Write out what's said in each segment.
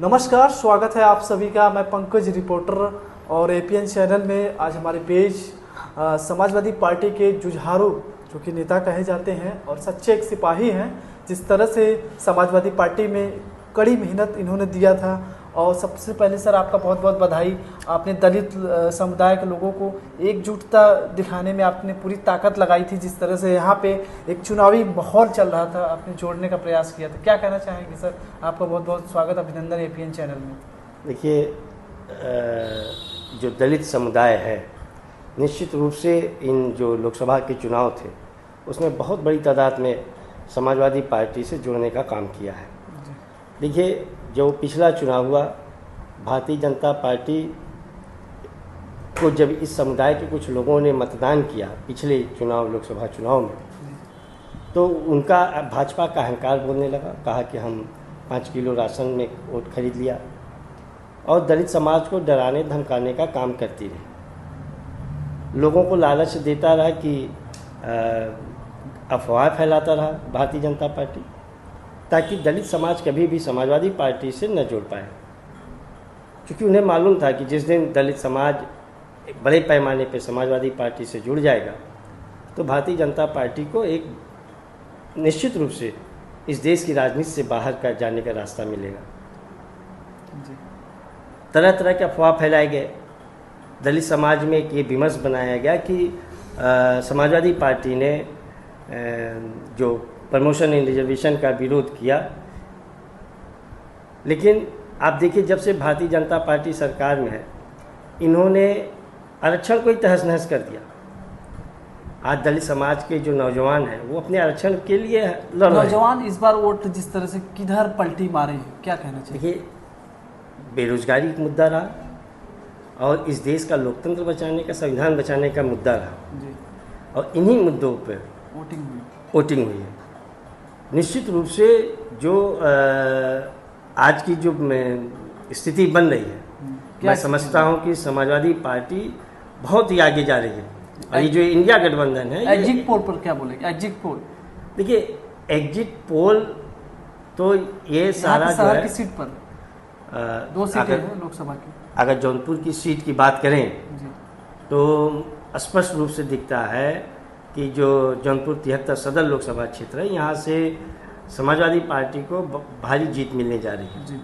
नमस्कार, स्वागत है आप सभी का। मैं पंकज रिपोर्टर और एपीएन चैनल में आज हमारे पेज समाजवादी पार्टी के जुझारू जो कि नेता कहे जाते हैं और सच्चे एक सिपाही हैं। जिस तरह से समाजवादी पार्टी में कड़ी मेहनत इन्होंने दिया था। और सबसे पहले सर आपका बहुत बहुत बधाई। आपने दलित समुदाय के लोगों को एकजुटता दिखाने में आपने पूरी ताकत लगाई थी। जिस तरह से यहाँ पे एक चुनावी माहौल चल रहा था, आपने जोड़ने का प्रयास किया था। क्या कहना चाहेंगे सर? आपका बहुत बहुत स्वागत, अभिनंदन एपीएन चैनल में। देखिए, जो दलित समुदाय है, निश्चित रूप से इन जो लोकसभा के चुनाव थे उसमें बहुत बड़ी तादाद में समाजवादी पार्टी से जुड़ने का काम किया है। देखिए, जो पिछला चुनाव हुआ, भारतीय जनता पार्टी को जब इस समुदाय के कुछ लोगों ने मतदान किया पिछले चुनाव लोकसभा चुनाव में, तो उनका भाजपा का अहंकार बोलने लगा। कहा कि हम 5 किलो राशन में वोट खरीद लिया और दलित समाज को डराने धमकाने का काम करती रही। लोगों को लालच देता रहा कि अफवाह फैलाता रहा भारतीय जनता पार्टी, ताकि दलित समाज कभी भी समाजवादी पार्टी से न जुड़ पाए। क्योंकि उन्हें मालूम था कि जिस दिन दलित समाज बड़े पैमाने पर समाजवादी पार्टी से जुड़ जाएगा तो भारतीय जनता पार्टी को एक निश्चित रूप से इस देश की राजनीति से बाहर का जाने का रास्ता मिलेगा। तरह तरह के अफवाह फैलाए गए। दलित समाज में एक ये विमर्श बनाया गया कि समाजवादी पार्टी ने जो प्रमोशन एंड रिजर्वेशन का विरोध किया, लेकिन आप देखिए, जब से भारतीय जनता पार्टी सरकार में है, इन्होंने आरक्षण को ही तहस नहस कर दिया। आज दलित समाज के जो नौजवान हैं वो अपने आरक्षण के लिए लड़ रहे हैं। नौजवान इस बार वोट जिस तरह से किधर पलटी मारे हैं, क्या कहना चाहिए? देखिए, बेरोजगारी एक मुद्दा रहा और इस देश का लोकतंत्र बचाने का, संविधान बचाने का मुद्दा रहा जी। और इन्हीं मुद्दों पर वोटिंग हुई है। निश्चित रूप से जो आज की जो स्थिति बन रही है, मैं समझता हूं कि समाजवादी पार्टी बहुत ही आगे जा रही है। और ये जो इंडिया गठबंधन है, एग्जिट पोल पर क्या बोलेंगे? एग्जिट पोल, देखिए, एग्जिट पोल तो ये सारा जो है की सीट पर 2 सीटें हैं लोकसभा की। अगर जौनपुर की सीट की बात करें जी। तो स्पष्ट रूप से दिखता है कि जो जौनपुर 73 सदर लोकसभा क्षेत्र है, यहाँ से समाजवादी पार्टी को भारी जीत मिलने जा रही है।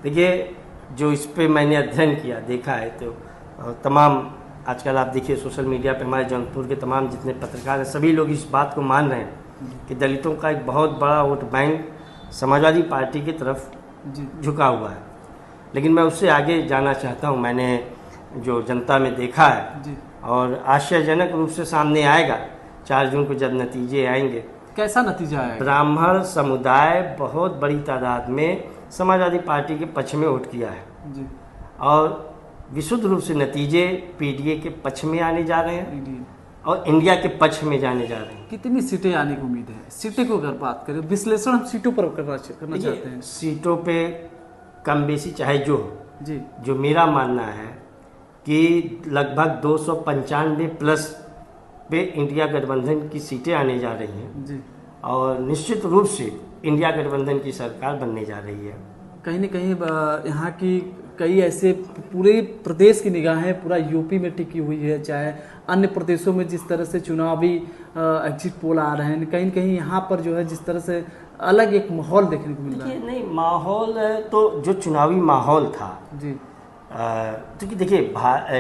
देखिए, जो इस पे मैंने अध्ययन किया, देखा है, तो तमाम आजकल आप देखिए सोशल मीडिया पे हमारे जौनपुर के तमाम जितने पत्रकार हैं, सभी लोग इस बात को मान रहे हैं कि दलितों का एक बहुत बड़ा वोट बैंक समाजवादी पार्टी की तरफ झुका हुआ है। लेकिन मैं उससे आगे जाना चाहता हूँ। मैंने जो जनता में देखा है और आश्चर्यजनक रूप से सामने आएगा 4 जून को जब नतीजे आएंगे। कैसा नतीजा आएगा? ब्राह्मण समुदाय बहुत बड़ी तादाद में समाजवादी पार्टी के पक्ष में वोट किया है जी। और विशुद्ध रूप से नतीजे पीडीए के पक्ष में आने जा रहे हैं और इंडिया के पक्ष में जाने जा रहे हैं। कितनी सीटें आने की उम्मीद है? सीटें को अगर बात करें, विश्लेषण हम सीटों पर करना चाहते हैं। सीटों पे कम बेसी चाहे जो हो जी, जो मेरा मानना है कि लगभग 295 प्लस पे इंडिया गठबंधन की सीटें आने जा रही हैं जी। और निश्चित रूप से इंडिया गठबंधन की सरकार बनने जा रही है। कहीं न कहीं यहाँ की कई ऐसे पूरे प्रदेश की निगाहें पूरा यूपी में टिकी हुई है, चाहे अन्य प्रदेशों में जिस तरह से चुनावी एग्जिट पोल आ रहे हैं, कहीं न कहीं यहाँ पर जो है जिस तरह से अलग एक माहौल देखने को मिल रहा है। नहीं, माहौल तो जो चुनावी माहौल था जी, क्योंकि देखिए,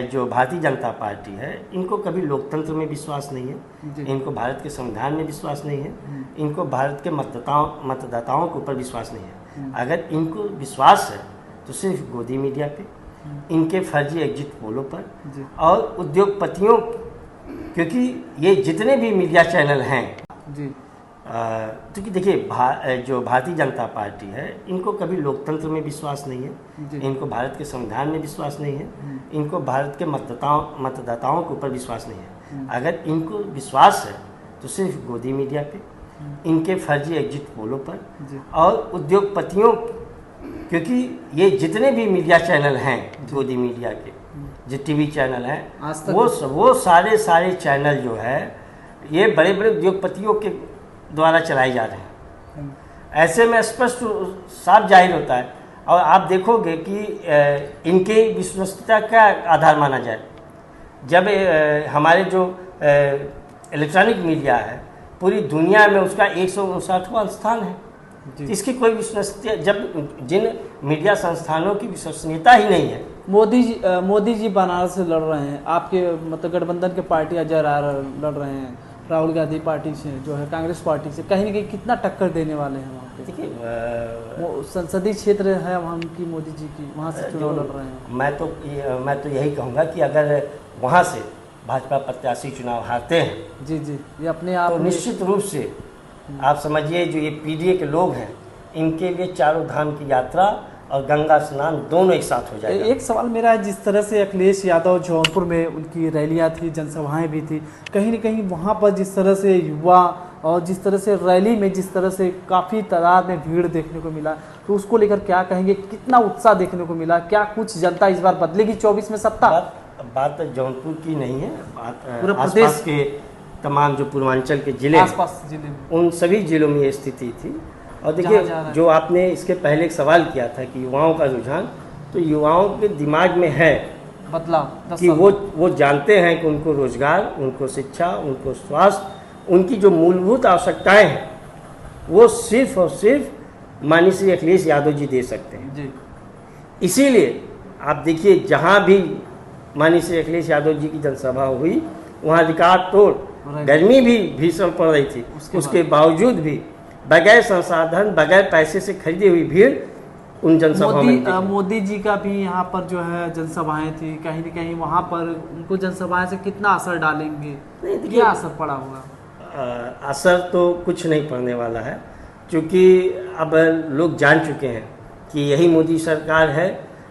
जो भारतीय जनता पार्टी है, इनको कभी लोकतंत्र में विश्वास नहीं है, इनको भारत के संविधान में विश्वास नहीं है, इनको भारत के मतदाताओं के ऊपर विश्वास नहीं है। अगर इनको विश्वास है तो सिर्फ गोदी मीडिया पे, इनके फर्जी एग्जिट पोलों पर और उद्योगपतियों, क्योंकि ये जितने भी मीडिया चैनल हैं जी, क्योंकि देखिए, जो भारतीय जनता पार्टी है, इनको कभी लोकतंत्र में विश्वास नहीं है, इनको भारत के संविधान में विश्वास नहीं है, इनको भारत के मतदाताओं के ऊपर विश्वास नहीं है। अगर इनको विश्वास है तो सिर्फ गोदी मीडिया पे, इनके फर्जी एग्जिट पोलों पर और उद्योगपतियों, क्योंकि ये जितने भी मीडिया चैनल हैं गोदी मीडिया के, जो टीवी चैनल हैं, वो सारे चैनल जो है ये बड़े बड़े उद्योगपतियों के द्वारा चलाए जा रहे हैं। ऐसे में स्पष्ट साफ जाहिर होता है, और आप देखोगे कि इनके विश्वसनीयता का आधार माना जाए, जब हमारे जो इलेक्ट्रॉनिक मीडिया है पूरी दुनिया में उसका 159वां स्थान है, इसकी कोई विश्वसनीयता, जब जिन मीडिया संस्थानों की विश्वसनीयता ही नहीं है। मोदी जी बनारस से लड़ रहे हैं, आपके मतलब गठबंधन के पार्टी अजय राय लड़ रहे हैं, राहुल गांधी पार्टी से जो है कांग्रेस पार्टी से, कहीं ना कहीं कितना टक्कर देने वाले हैं वहाँ पे? देखिए संसदीय क्षेत्र है वहाँ की, मोदी जी की, वहाँ से चुनाव लड़ रहे हैं। मैं तो यही कहूँगा कि अगर वहाँ से भाजपा प्रत्याशी चुनाव हारते हैं जी, ये अपने आप तो निश्चित रूप से आप समझिए जो ये पीडीए के लोग हैं इनके लिए चारों धाम की यात्रा और गंगा स्नान दोनों एक साथ हो जाएगा। एक सवाल मेरा है, जिस तरह से अखिलेश यादव जौनपुर में उनकी रैलियां थी, जनसभाएं भी थी, कहीं ना कहीं वहां पर जिस तरह से युवा और जिस तरह से रैली में जिस तरह से काफ़ी तादाद में भीड़ देखने को मिला, तो उसको लेकर क्या कहेंगे? कितना उत्साह देखने को मिला? क्या कुछ जनता इस बार बदलेगी 24 में सत्ता? बात जौनपुर की नहीं है, बात पूरे आसपास के तमाम जो पूर्वांचल के जिले, आसपास जिले में, उन सभी जिलों में ये स्थिति थी। और देखिए जो आपने इसके पहले एक सवाल किया था कि युवाओं का रुझान, तो युवाओं के दिमाग में है बदलाव कि वो जानते हैं कि उनको रोजगार, उनको शिक्षा, उनको स्वास्थ्य, उनकी जो मूलभूत आवश्यकताएं हैं वो सिर्फ और सिर्फ माननीय श्री अखिलेश यादव जी दे सकते हैं जी। इसीलिए आप देखिए जहाँ भी माननीय श्री अखिलेश यादव जी की जनसभा हुई वहाँ रिकॉर्ड तोड़, गर्मी भी भीषण पड़ रही थी, उसके बावजूद भी बगैर संसाधन, बगैर पैसे से खरीदी हुई भीड़ उन जनसभाओं में। मोदी जी का भी यहाँ पर जो है जनसभाएं थी, कहीं न कहीं वहाँ पर उनको जनसभाएं से कितना असर डालेंगे? क्या असर पड़ा होगा? असर तो कुछ नहीं पड़ने वाला है, क्योंकि अब लोग जान चुके हैं कि यही मोदी सरकार है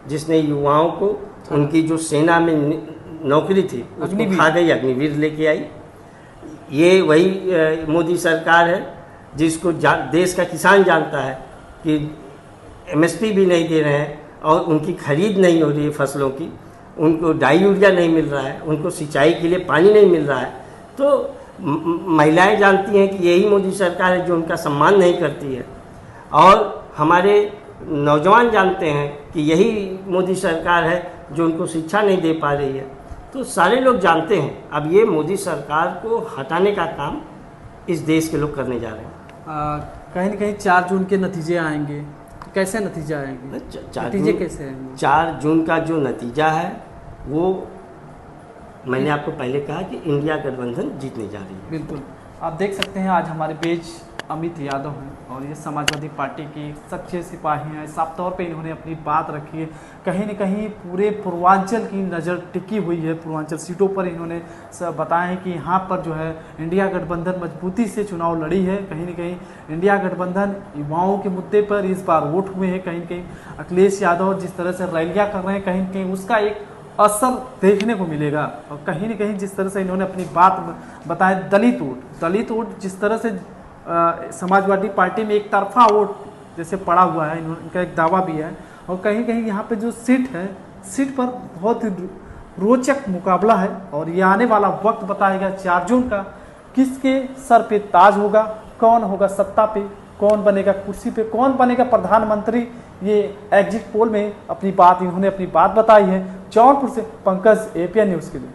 जिसने युवाओं को उनकी जो सेना में नौकरी थी उसको खा गई, अग्निवीर लेके आई। ये वही मोदी सरकार है जिसको देश का किसान जानता है कि एमएसपी भी नहीं दे रहे हैं और उनकी खरीद नहीं हो रही है फसलों की, उनको डाई यूरिया नहीं मिल रहा है, उनको सिंचाई के लिए पानी नहीं मिल रहा है। तो महिलाएं जानती हैं कि यही मोदी सरकार है जो उनका सम्मान नहीं करती है, और हमारे नौजवान जानते हैं कि यही मोदी सरकार है जो उनको शिक्षा नहीं दे पा रही है। तो सारे लोग जानते हैं, अब ये मोदी सरकार को हटाने का काम इस देश के लोग करने जा रहे हैं। कहीं ना कहीं 4 जून के नतीजे आएंगे, कैसे नतीजे आएंगे? नतीजे कैसे आएंगे? 4 जून का जो नतीजा है वो मैंने आपको पहले कहा कि इंडिया गठबंधन जीतने जा रही है। बिल्कुल, आप देख सकते हैं आज हमारे बीच अमित यादव हैं और ये समाजवादी पार्टी की सच्चे सिपाही हैं। साफ तौर पे इन्होंने अपनी बात रखी है, कहीं न कहीं पूरे पूर्वांचल की नज़र टिकी हुई है, पूर्वांचल सीटों पर इन्होंने बताया है कि यहाँ पर जो है इंडिया गठबंधन मजबूती से चुनाव लड़ी है। कहीं न कहीं इंडिया गठबंधन युवाओं के मुद्दे पर इस बार वोट हुए हैं। कहीं न कहीं अखिलेश यादव जिस तरह से रैलियाँ कर रहे हैं, कहीं न कहीं उसका एक असर देखने को मिलेगा। और कहीं न कहीं जिस तरह से इन्होंने अपनी बात बताया, दलित वोट जिस तरह से समाजवादी पार्टी में एक तरफा वोट जैसे पड़ा हुआ है, इनका एक दावा भी है। और कहीं कहीं यहाँ पे जो सीट है, सीट पर बहुत ही रोचक मुकाबला है और ये आने वाला वक्त बताएगा 4 जून का किसके सर पे ताज होगा, कौन होगा सत्ता पे, कौन बनेगा कुर्सी पे, कौन बनेगा प्रधानमंत्री। ये एग्जिट पोल में इन्होंने अपनी बात बताई है। जौनपुर से पंकज, एपीएन न्यूज़ के लिए।